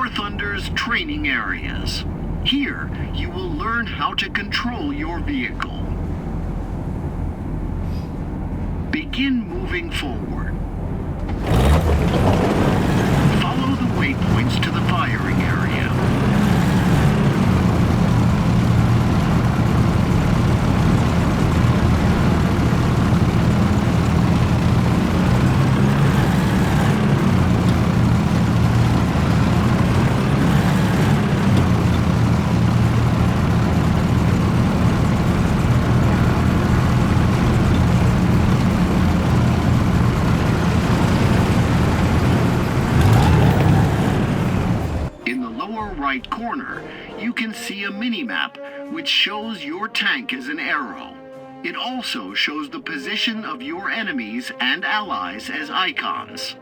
Warthunder's training areas. Here, you will learn how to control your vehicle. Begin moving forward. Follow the waypoints to the firing area. Right corner, you can see a mini-map which shows your tank as an arrow. It also shows the position of your enemies and allies as icons.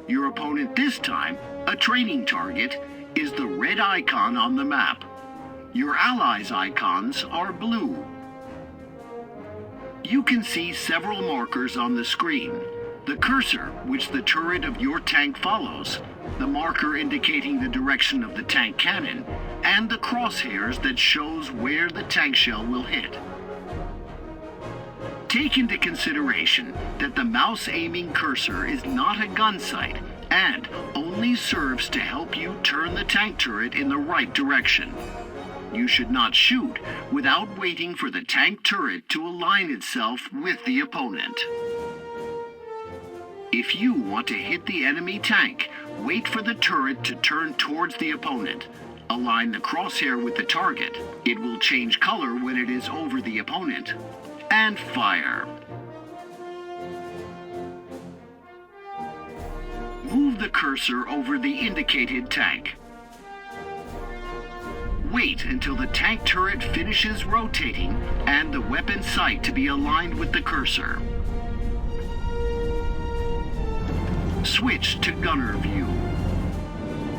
Your opponent this time, a training target, is the red icon on the map. Your allies' icons are blue. You can see several markers on the screen. The cursor, which the turret of your tank follows, the marker indicating the direction of the tank cannon, and the crosshairs that shows where the tank shell will hit. Take into consideration that the mouse aiming cursor is not a gun sight and only serves to help you turn the tank turret in the right direction. You should not shoot without waiting for the tank turret to align itself with the opponent. If you want to hit the enemy tank, wait for the turret to turn towards the opponent. Align the crosshair with the target. It will change color when it is over the opponent. And fire. Move the cursor over the indicated tank. Wait until the tank turret finishes rotating and the weapon sight to be aligned with the cursor. Switch to gunner view.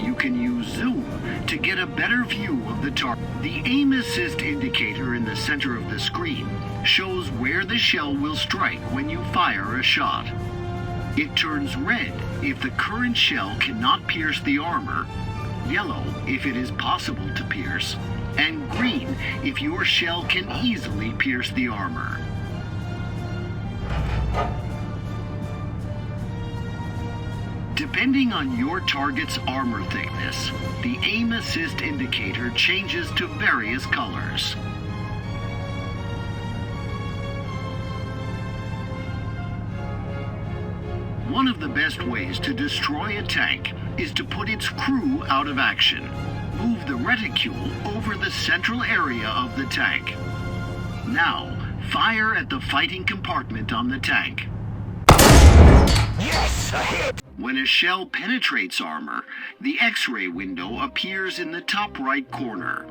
You can use zoom to get a better view of the target. The aim assist indicator in the center of the screen shows where the shell will strike when you fire a shot. It turns red if the current shell cannot pierce the armor, yellow if it is possible to pierce, and green if your shell can easily pierce the armor. Depending on your target's armor thickness, the aim assist indicator changes to various colors. One of the best ways to destroy a tank is to put its crew out of action. Move the reticule over the central area of the tank. Now, fire at the fighting compartment on the tank. Yes, a hit! When a shell penetrates armor, the X-ray window appears in the top right corner.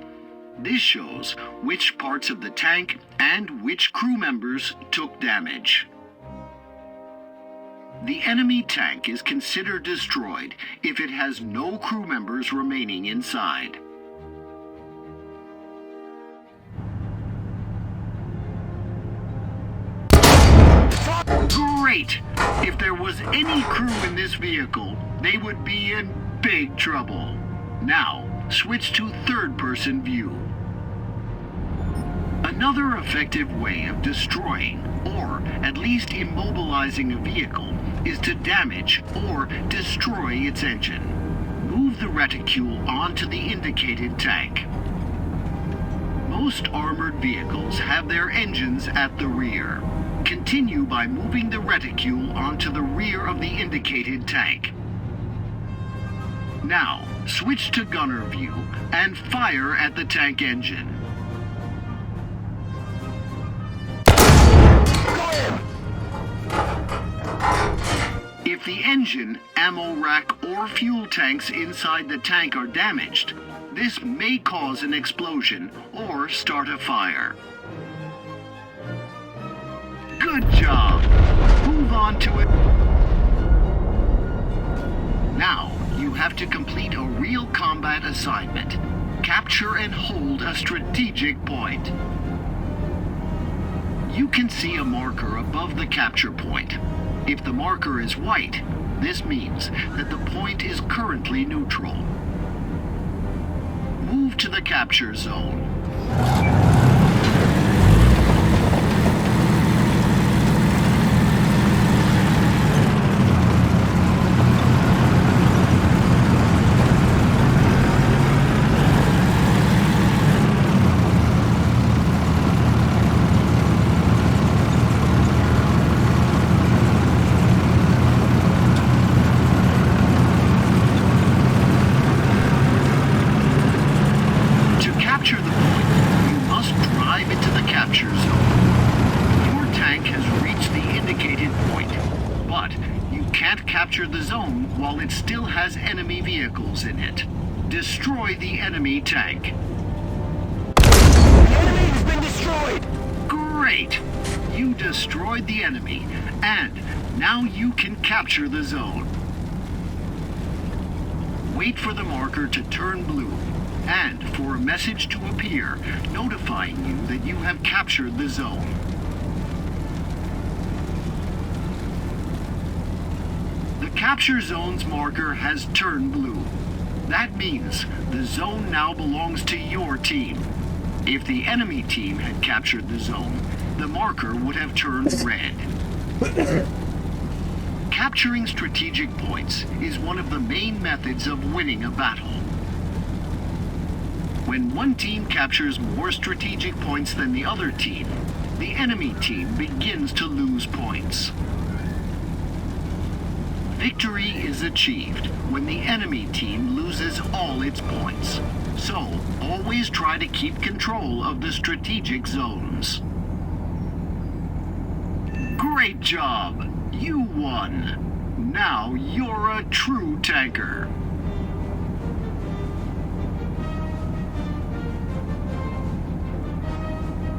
This shows which parts of the tank and which crew members took damage. The enemy tank is considered destroyed if it has no crew members remaining inside. Great! If there was any crew in this vehicle, they would be in big trouble. Now, switch to third-person view. Another effective way of destroying, or at least immobilizing a vehicle, is to damage or destroy its engine. Move the reticule onto the indicated tank. Most armored vehicles have their engines at the rear. Continue by moving the reticule onto the rear of the indicated tank. Now, switch to gunner view and fire at the tank engine. If the engine, ammo rack, or fuel tanks inside the tank are damaged, this may cause an explosion or start a fire. Good job! Move on to it. Now, you have to complete a real combat assignment. Capture and hold a strategic point. You can see a marker above the capture point. If the marker is white, this means that the point is currently neutral. Move to the capture zone. Capture the zone while it still has enemy vehicles in it. Destroy the enemy tank. The enemy has been destroyed! Great! You destroyed the enemy, and now you can capture the zone. Wait for the marker to turn blue, and for a message to appear notifying you that you have captured the zone. The capture zone's marker has turned blue. That means the zone now belongs to your team. If the enemy team had captured the zone, the marker would have turned red. Capturing strategic points is one of the main methods of winning a battle. When one team captures more strategic points than the other team, the enemy team begins to lose points. Victory is achieved when the enemy team loses all its points. So, always try to keep control of the strategic zones. Great job! You won! Now you're a true tanker.